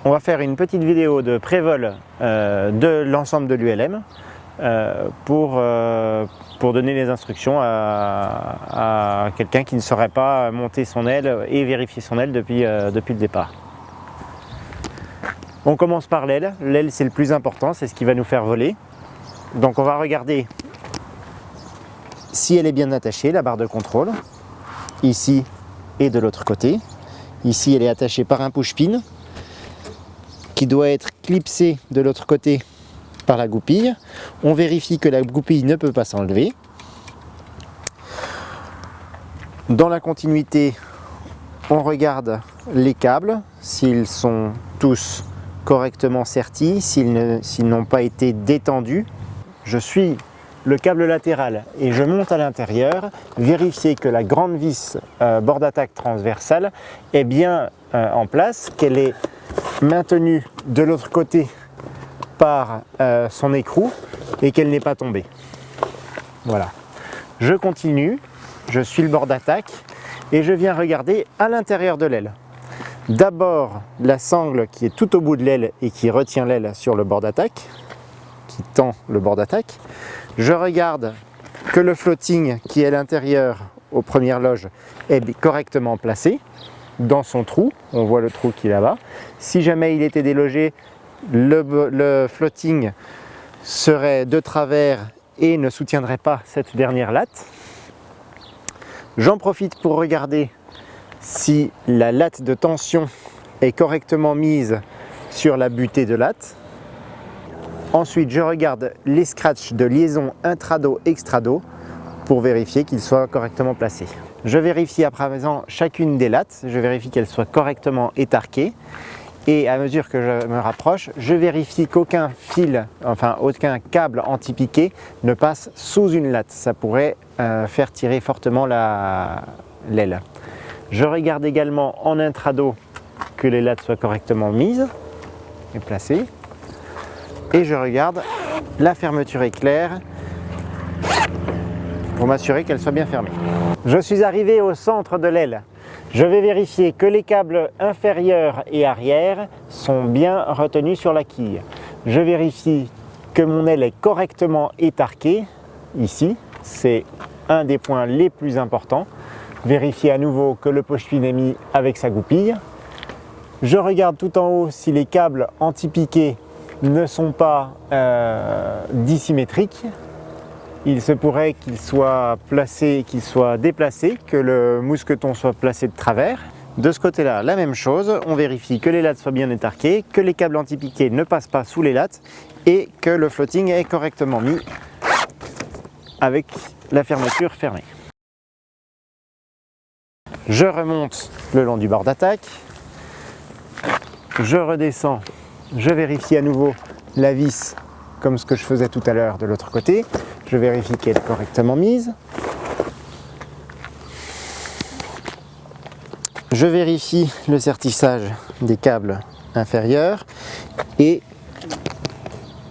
On va faire une petite vidéo de pré-vol de l'ensemble de l'ULM pour donner les instructions à quelqu'un qui ne saurait pas monter son aile et vérifier son aile depuis le départ. On commence par l'aile. L'aile, c'est le plus important, c'est ce qui va nous faire voler. Donc on va regarder si elle est bien attachée, la barre de contrôle, ici et de l'autre côté. Ici, elle est attachée par un push-pin qui doit être clipsé de l'autre côté par la goupille. On vérifie que la goupille ne peut pas s'enlever. Dans la continuité, on regarde les câbles, s'ils sont tous correctement sertis, s'ils n'ont pas été détendus. Je suis le câble latéral et je monte à l'intérieur, vérifier que la grande vis bord d'attaque transversale est bien en place, qu'elle est maintenue de l'autre côté par son écrou et qu'elle n'est pas tombée. Voilà. Je continue, je suis le bord d'attaque et je viens regarder à l'intérieur de l'aile. D'abord la sangle qui est tout au bout de l'aile et qui retient l'aile sur le bord d'attaque, qui tend le bord d'attaque. Je regarde que le floating qui est à l'intérieur aux premières loges est correctement placé dans son trou. On voit le trou qui est là-bas. Si jamais il était délogé, le floating serait de travers et ne soutiendrait pas cette dernière latte. J'en profite pour regarder si la latte de tension est correctement mise sur la butée de latte. Ensuite, je regarde les scratchs de liaison intrado-extrado pour vérifier qu'ils soient correctement placés. Je vérifie à présent chacune des lattes, je vérifie qu'elles soient correctement étarquées et à mesure que je me rapproche, je vérifie qu'aucun fil, enfin aucun câble anti-piqué ne passe sous une latte. Ça pourrait faire tirer fortement l'aile. Je regarde également en intrado que les lattes soient correctement mises et placées. Et je regarde la fermeture éclair pour m'assurer qu'elle soit bien fermée. Je suis arrivé au centre de l'aile. Je vais vérifier que les câbles inférieurs et arrière sont bien retenus sur la quille. Je vérifie que mon aile est correctement étarquée. Ici, c'est un des points les plus importants. Vérifier à nouveau que le push-pin est mis avec sa goupille. Je regarde tout en haut si les câbles anti-piqués ne sont pas dissymétriques. Il se pourrait qu'ils soient placés, qu'ils soient déplacés, que le mousqueton soit placé de travers. De ce côté-là, la même chose, on vérifie que les lattes soient bien étarquées, que les câbles anti-piqués ne passent pas sous les lattes et que le floating est correctement mis avec la fermeture fermée. Je remonte le long du bord d'attaque, je redescends. Je vérifie à nouveau la vis comme ce que je faisais tout à l'heure de l'autre côté. Je vérifie qu'elle est correctement mise. Je vérifie le sertissage des câbles inférieurs et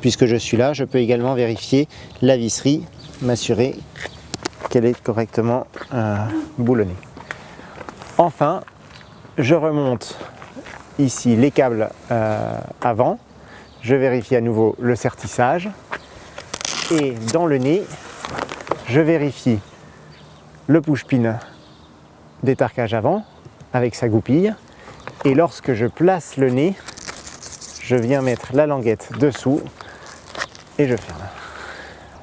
puisque je suis là, je peux également vérifier la visserie, m'assurer qu'elle est correctement boulonnée. Enfin, je remonte ici les câbles avant, je vérifie à nouveau le sertissage et dans le nez, je vérifie le push-pin d'étarquage avant avec sa goupille et lorsque je place le nez, je viens mettre la languette dessous et je ferme.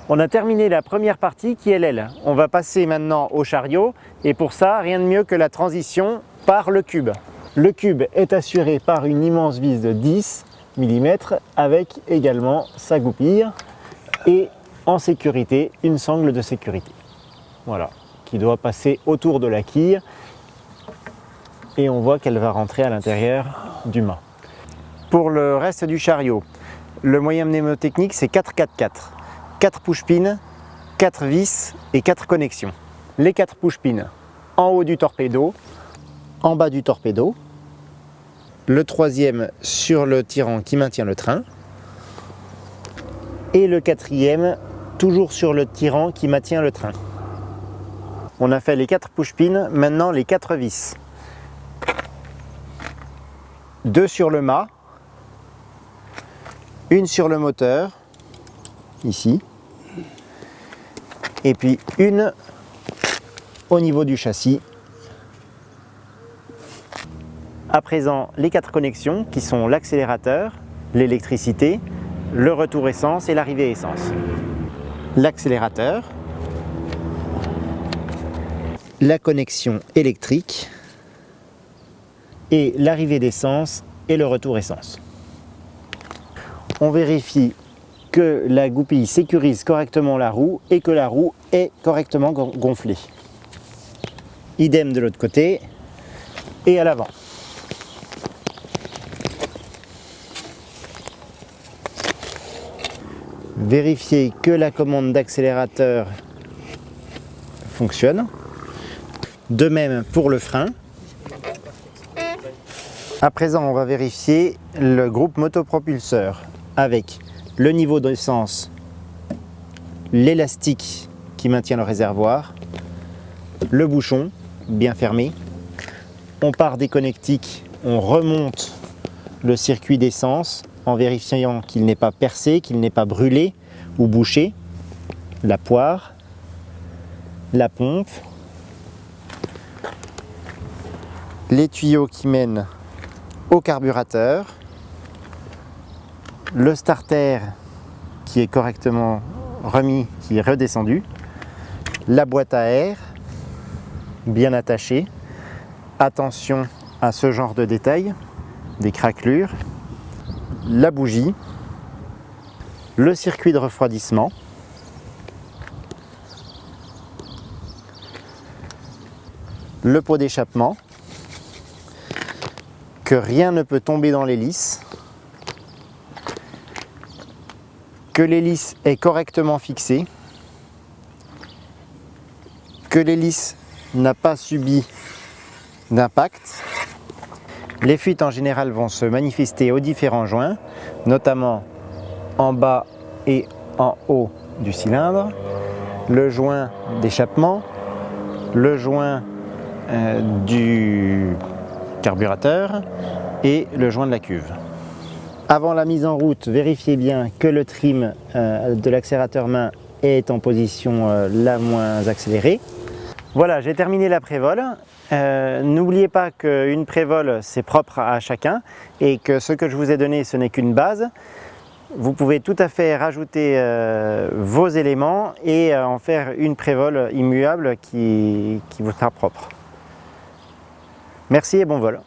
On a terminé la première partie qui est l'aile. On va passer maintenant au chariot et pour ça, rien de mieux que la transition par le cube. Le cube est assuré par une immense vis de 10 mm avec également sa goupille et en sécurité, une sangle de sécurité. Voilà, qui doit passer autour de la quille et on voit qu'elle va rentrer à l'intérieur du mât. Pour le reste du chariot, le moyen mnémotechnique c'est 4-4-4. 4 push-pins, 4 vis et 4 connexions. Les 4 push-pins en haut du torpedo, en bas du torpedo, le troisième sur le tirant qui maintient le train et le quatrième toujours sur le tirant qui maintient le train. On a fait les 4 push-pins, maintenant les 4 vis. 2 sur le mât une sur le moteur, ici, et puis une au niveau du châssis. À présent, les 4 connexions qui sont l'accélérateur, l'électricité, le retour essence et l'arrivée essence. L'accélérateur, la connexion électrique et l'arrivée d'essence et le retour essence. On vérifie que la goupille sécurise correctement la roue et que la roue est correctement gonflée. Idem de l'autre côté et à l'avant. Vérifiez que la commande d'accélérateur fonctionne. De même pour le frein. À présent, on va vérifier le groupe motopropulseur avec le niveau d'essence, l'élastique qui maintient le réservoir, le bouchon bien fermé. On part des connectiques, on remonte le circuit d'essence en vérifiant qu'il n'est pas percé, qu'il n'est pas brûlé ou bouché. La poire, la pompe, les tuyaux qui mènent au carburateur, le starter qui est correctement remis, qui est redescendu, la boîte à air bien attachée. Attention à ce genre de détails, des craquelures, la bougie, le circuit de refroidissement, le pot d'échappement, que rien ne peut tomber dans l'hélice, que l'hélice est correctement fixée, que l'hélice n'a pas subi d'impact. Les fuites en général vont se manifester aux différents joints, notamment en bas et en haut du cylindre, le joint d'échappement, le joint du carburateur et le joint de la cuve. Avant la mise en route, vérifiez bien que le trim de l'accélérateur main est en position la moins accélérée. Voilà, j'ai terminé la prévol. N'oubliez pas qu'une prévol, c'est propre à chacun et que ce que je vous ai donné, ce n'est qu'une base. Vous pouvez tout à fait rajouter vos éléments et en faire une prévol immuable qui vous sera propre. Merci et bon vol.